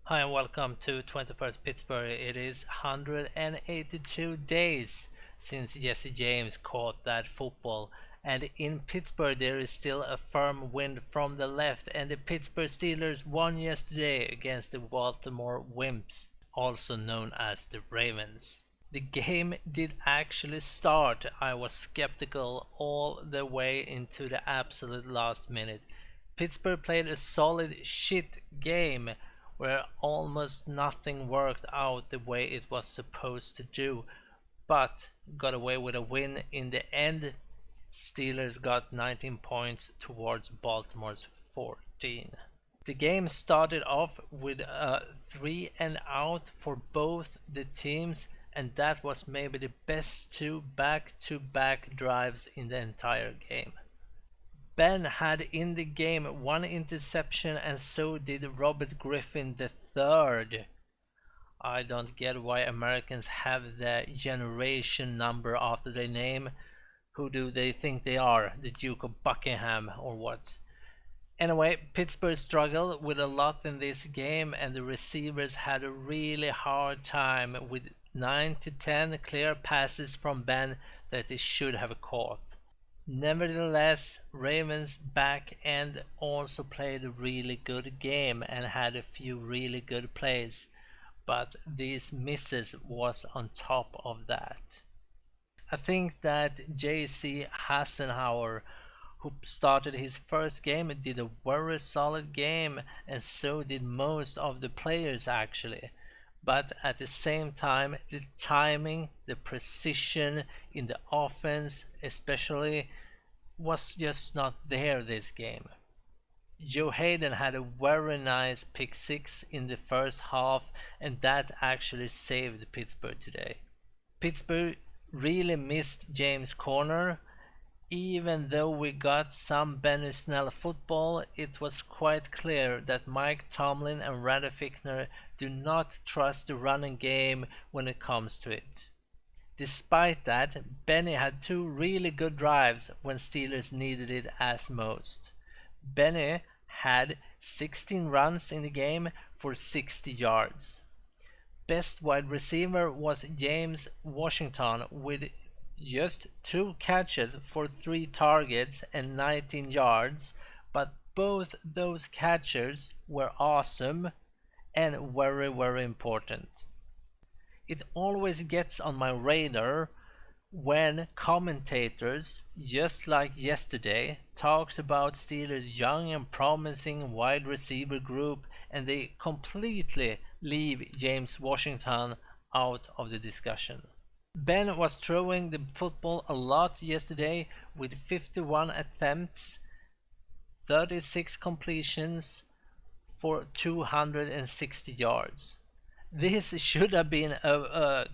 Hi and welcome to 21st Pittsburgh. It is 182 days since Jesse James caught that football, and in Pittsburgh there is still a firm wind from the left, and the Pittsburgh Steelers won yesterday against the Baltimore Wimps, also known as the Ravens. The game did actually start. I was skeptical all the way into the absolute last minute. Pittsburgh played a solid shit game where almost nothing worked out the way it was supposed to do, but got away with a win in the end. Steelers got 19 points towards Baltimore's 14. The game started off with a 3 and out for both the teams, and that was maybe the best two back-to-back drives in the entire game. Ben had in the game one interception, and so did Robert Griffin III. I don't get why Americans have the generation number after their name. Who do they think they are? The Duke of Buckingham or what? Anyway, Pittsburgh struggled with a lot in this game, and the receivers had a really hard time with 9 to 10 clear passes from Ben that they should have caught. Nevertheless, Ravens back end also played a really good game and had a few really good plays, but these misses was on top of that. I think that J.C. Hassenauer, who started his first game, did a very solid game, and so did most of the players actually. But at the same time, the timing, the precision in the offense especially, was just not there this game. Joe Hayden had a very nice pick six in the first half, and that actually saved Pittsburgh today. Pittsburgh really missed James Conner. Even though we got some Snell football, it was quite clear that Mike Tomlin and Randy Fichtner do not trust the running game when it comes to it. Despite that, Benny had two really good drives when Steelers needed it as most. Benny had 16 runs in the game for 60 yards. Best wide receiver was James Washington with just 2 catches for 3 targets and 19 yards, but both those catches were awesome and very important. It always gets on my radar when commentators, just like yesterday, talks about Steelers' young and promising wide receiver group, and they completely leave James Washington out of the discussion. Ben was throwing the football a lot yesterday with 51 attempts, 36 completions for 260 yards. This should have been a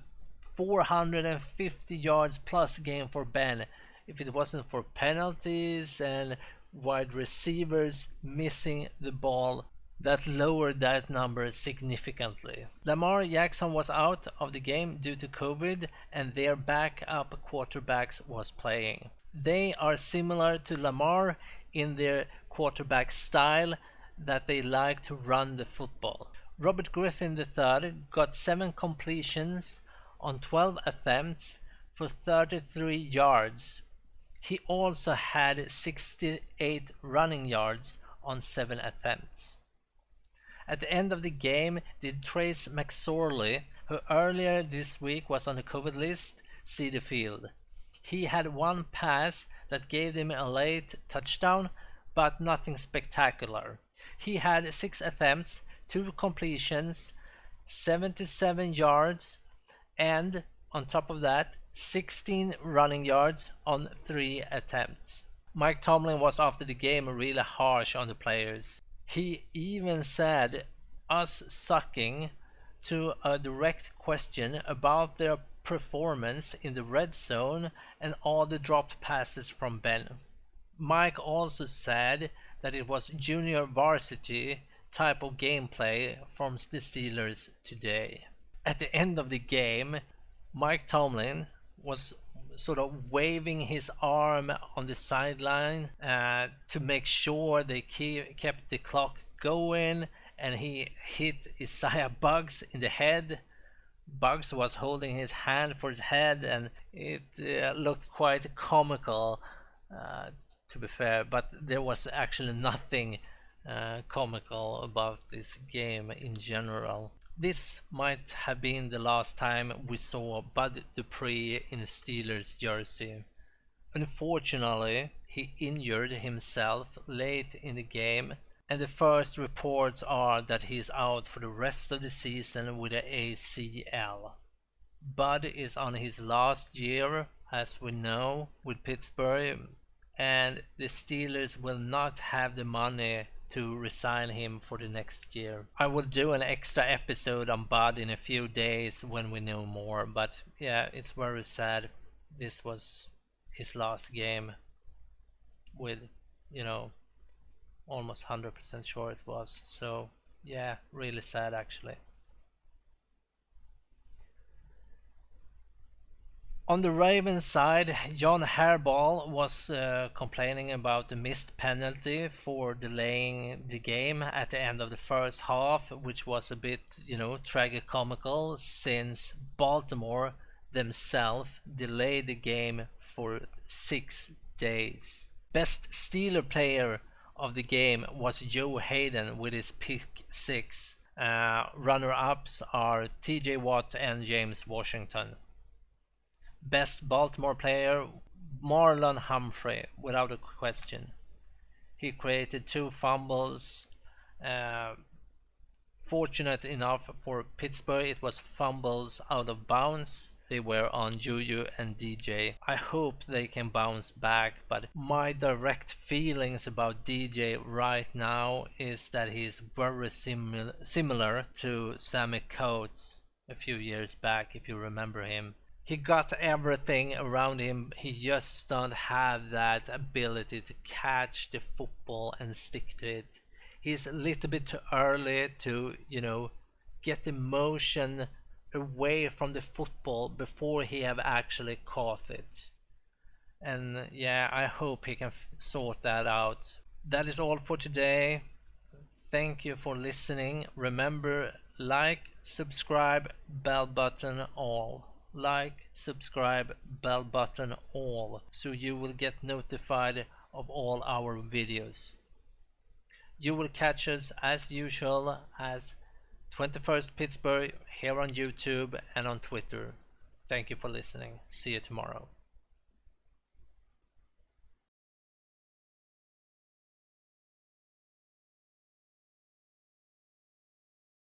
450 yards plus game for Ben if it wasn't for penalties and wide receivers missing the ball that lowered that number significantly. Lamar Jackson was out of the game due to COVID, and their backup quarterbacks was playing. They are similar to Lamar in their quarterback style, that they like to run the football. Robert Griffin III got 7 completions on 12 attempts for 33 yards. He also had 68 running yards on 7 attempts. At the end of the game, did Trace McSorley, who earlier this week was on the COVID list, see the field. He had 1 pass that gave him a late touchdown, but nothing spectacular. He had 6 attempts, 2 completions, 77 yards, and on top of that, 16 running yards on 3 attempts. Mike Tomlin was after the game really harsh on the players. He even said us sucking to a direct question about their performance in the red zone and all the dropped passes from Ben. Mike also said that it was junior varsity type of gameplay from the Steelers today. At the end of the game, Mike Tomlin was sort of waving his arm on the sideline to make sure they kept the clock going, and he hit Isaiah Bugs in the head. Bugs was holding his hand for his head, and it looked quite comical, uh, to be fair, but there was actually nothing comical about this game in general. This might have been the last time we saw Bud Dupree in a Steelers jersey. Unfortunately, he injured himself late in the game, and the first reports are that he is out for the rest of the season with an ACL. Bud is on his last year, as we know, with Pittsburgh, and the Steelers will not have the money to resign him for the next year. I will do an extra episode on Bud in a few days when we know more, but yeah, it's very sad. This was his last game with, you know, almost 100% sure it was. So yeah, really sad actually. On the Ravens side, John Harbaugh was complaining about the missed penalty for delaying the game at the end of the first half, which was a bit, tragicomical since Baltimore themselves delayed the game for 6 days. Best Steeler player of the game was Joe Hayden with his pick 6. Runner-ups are TJ Watt and James Washington. Best Baltimore player, Marlon Humphrey, without a question. He created 2 fumbles. Fortunate enough for Pittsburgh, it was fumbles out of bounds. They were on Juju and DJ. I hope they can bounce back, but my direct feelings about DJ right now is that he's very similar to Sammy Coates a few years back, if you remember him. He got everything around him, he just don't have that ability to catch the football and stick to it. He's a little bit too early to, get the motion away from the football before he have actually caught it. And yeah, I hope he can sort that out. That is all for today. Thank you for listening. Remember, like, subscribe, bell button all. Like, subscribe, bell button all, so you will get notified of all our videos. You will catch us as usual as 21st Pittsburgh here on YouTube and on Twitter. Thank you for listening. See you tomorrow.